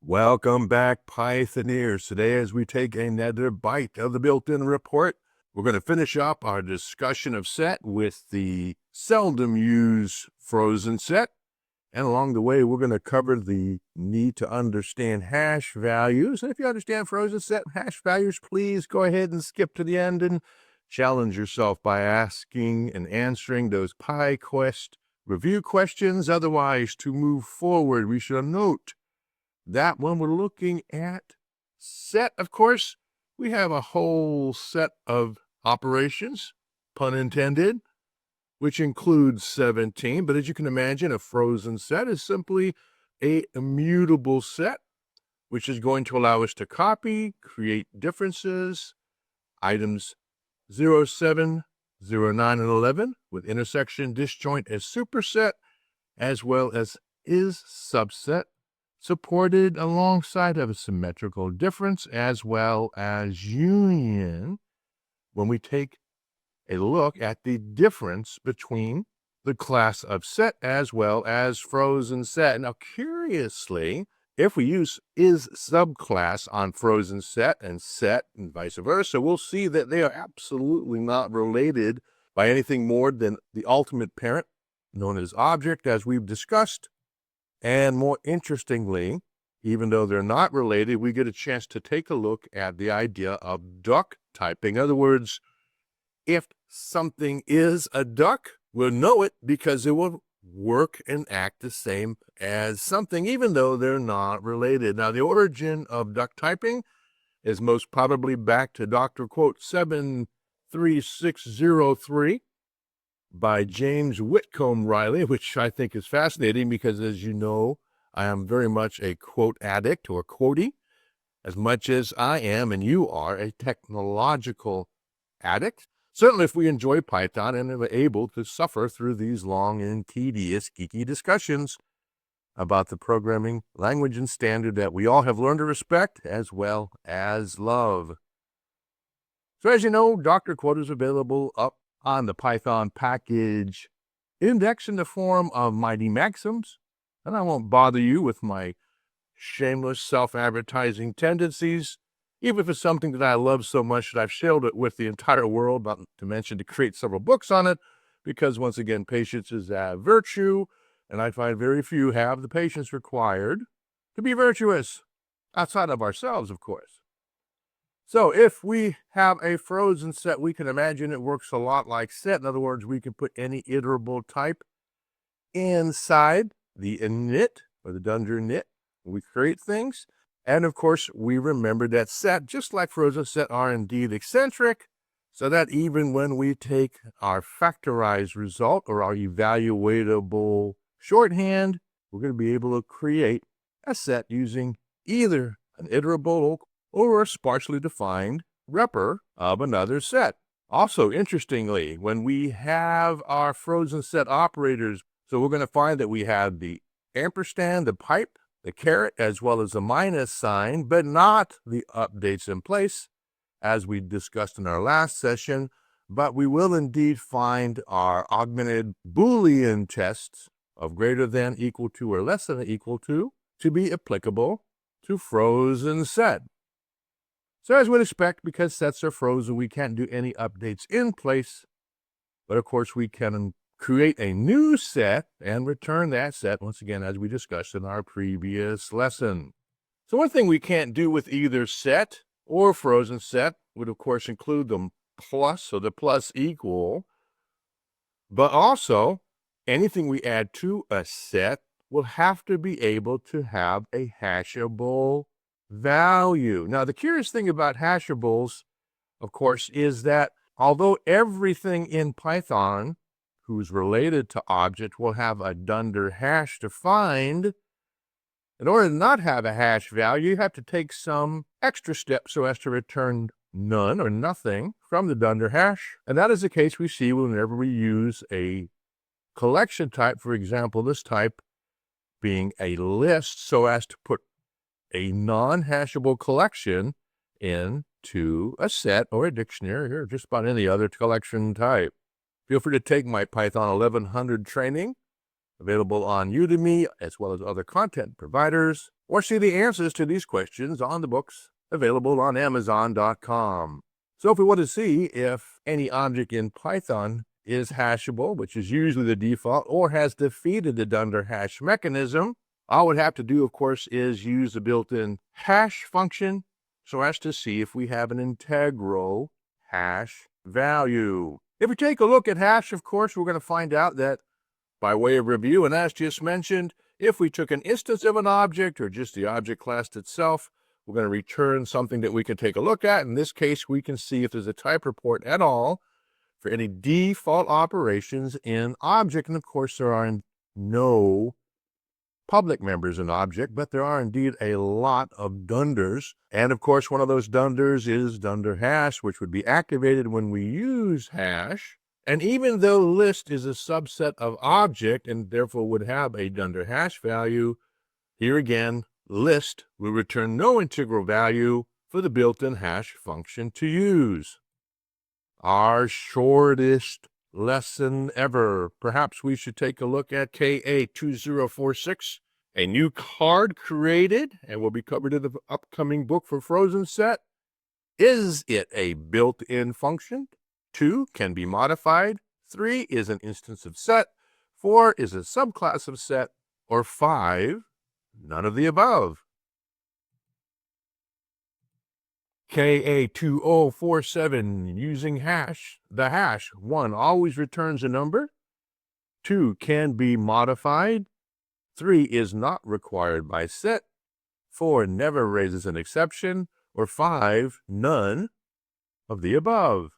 Welcome back, Pythoneers. Today, as we take another bite of the built-in report, we're going to finish up our discussion of set with the seldom used frozen set. And along the way, we're going to cover the need to understand hash values. And if you understand frozen set hash values, please go ahead and skip to the end and challenge yourself by asking and answering those PyQuest review questions. Otherwise, to move forward, we should note that when we're looking at set, of course, we have a whole set of operations, pun intended, which includes 17. But as you can imagine, a frozen set is simply a immutable set, which is going to allow us to copy, create differences, items 0, 7, 0, 9, and 11, with intersection disjoint as superset, as well as is subset, supported alongside of a symmetrical difference, as well as union, when we take a look at the difference between the class of set as well as frozen set. Now, curiously, if we use is subclass on frozen set and vice versa, we'll see that they are absolutely not related by anything more than the ultimate parent, known as object, as we've discussed. And more interestingly, even though they're not related, we get a chance to take a look at the idea of duck typing. In other words, if something is a duck, we'll know it because it will work and act the same as something, even though they're not related. Now, the origin of duck typing is most probably back to Dr. Quote 73603 by James Whitcomb Riley, which I think is fascinating because, as you know, I am very much a quote addict or quotey, as much as I am and you are a technological addict. Certainly if we enjoy Python and are able to suffer through these long and tedious, geeky discussions about the programming language and standard that we all have learned to respect as well as love. So as you know, Dr. Quote is available up on the Python package index in the form of Mighty Maxims, and I won't bother you with my shameless self-advertising tendencies, even if it's something that I love so much that I've shared it with the entire world, not to mention to create several books on it, because once again, patience is a virtue, and I find very few have the patience required to be virtuous, outside of ourselves, of course. So if we have a frozen set, we can imagine it works a lot like set. In other words, we can put any iterable type inside the init or the dunder init. We create things. And of course, we remember that set, just like frozen set, are indeed eccentric, so that even when we take our factorized result or our evaluatable shorthand, we're going to be able to create a set using either an iterable or a sparsely defined repr of another set. Also, interestingly, when we have our frozen set operators, so we're going to find that we have the ampersand, the pipe, the caret, as well as the minus sign, but not the updates in place, as we discussed in our last session. But we will indeed find our augmented Boolean tests of greater than, equal to, or less than equal to be applicable to frozen set. So as we'd expect, because sets are frozen, we can't do any updates in place, but of course we can create a new set and return that set, once again, as we discussed in our previous lesson. So one thing we can't do with either set or frozen set would, of course, include the plus, so the plus equal, but also anything we add to a set will have to be able to have a hashable value. Now, the curious thing about hashables, of course, is that although everything in Python who's related to object will have a dunder hash defined, in order to not have a hash value, you have to take some extra steps so as to return none or nothing from the dunder hash. And that is the case we see whenever we use a collection type, for example, this type being a list, so as to put a non-hashable collection into a set or a dictionary or just about any other collection type. Feel free to take my Python 1100 training, available on Udemy, as well as other content providers. or see the answers to these questions on the books available on Amazon.com. So if we want to see if any object in Python is hashable, which is usually the default, or has defeated the dunder hash mechanism, all we'd have to do, of course, is use the built-in hash function so as to see if we have an integral hash value. If we take a look at hash, of course, we're going to find out that, by way of review, and as just mentioned, if we took an instance of an object or just the object class itself, we're going to return something that we can take a look at. In this case, we can see if there's a type report at all for any default operations in object. And of course, there are no public members in object, but there are indeed a lot of dunders. And of course, one of those dunders is dunder hash, which would be activated when we use hash. And even though list is a subset of object and therefore would have a dunder hash value, here again, list will return no integral value for the built-in hash function to use. Our shortest lesson ever. Perhaps we should take a look at KA2046, a new card created and will be covered in the upcoming book for Frozen Set. Is it a built-in function? 2 can be modified. 3 is an instance of set. 4 is a subclass of set. Or 5, none of the above. KA2047, using hash, the hash 1 always returns a number. 2 can be modified. 3 is not required by set. 4 never raises an exception. Or 5, none of the above.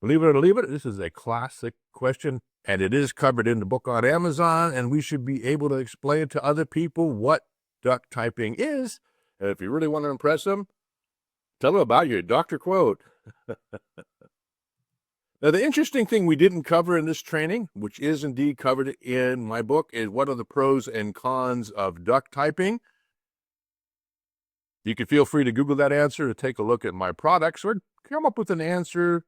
Believe it or leave it, this is a classic question, and it is covered in the book on Amazon, and we should be able to explain to other people what duck typing is. And if you really want to impress them, tell them about your doctor quote. Now, the interesting thing we didn't cover in this training, which is indeed covered in my book, is what are the pros and cons of duck typing. You can feel free to Google that answer to take a look at my products or come up with an answer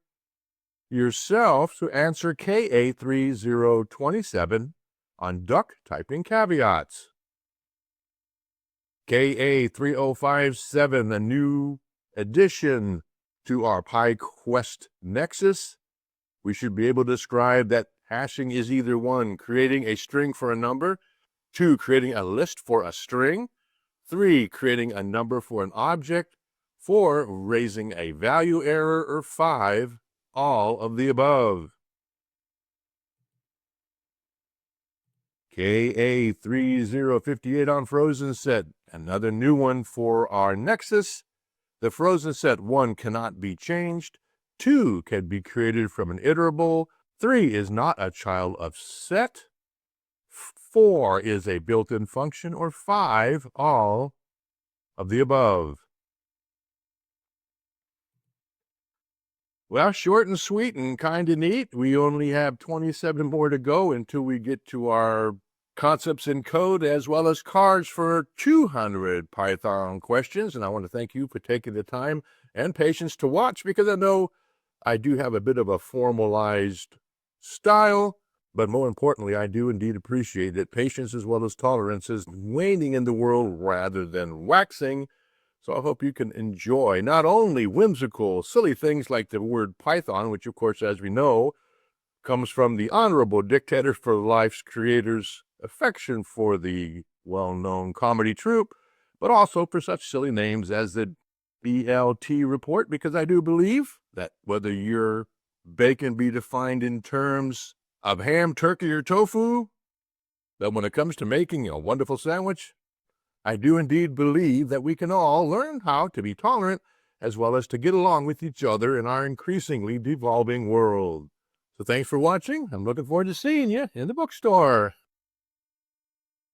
yourself. So answer KA3027 on duck typing caveats. KA3057, a new addition to our PyQuest Nexus. We should be able to describe that hashing is either 1, creating a string for a number, 2, creating a list for a string, 3, creating a number for an object, 4, raising a value error, or 5, all of the above. KA3058 on Frozen Set, another new one for our Nexus. The Frozen Set 1 cannot be changed, 2 can be created from an iterable, 3 is not a child of set, 4 is a built-in function, or 5, all of the above. Well, short and sweet and kind of neat. We only have 27 more to go until we get to our concepts in code as well as cards for 200 Python questions. And I want to thank you for taking the time and patience to watch, because I know I do have a bit of a formalized style, but more importantly, I do indeed appreciate that patience as well as tolerance is waning in the world rather than waxing. So I hope you can enjoy not only whimsical, silly things like the word Python, which, of course, as we know, comes from the Honorable Dictator for Life's creator's affection for the well-known comedy troupe, but also for such silly names as the BLT report, because I do believe that whether your bacon be defined in terms of ham, turkey, or tofu, that when it comes to making a wonderful sandwich, I do indeed believe that we can all learn how to be tolerant as well as to get along with each other in our increasingly devolving world. So thanks for watching. I'm looking forward to seeing you in the bookstore.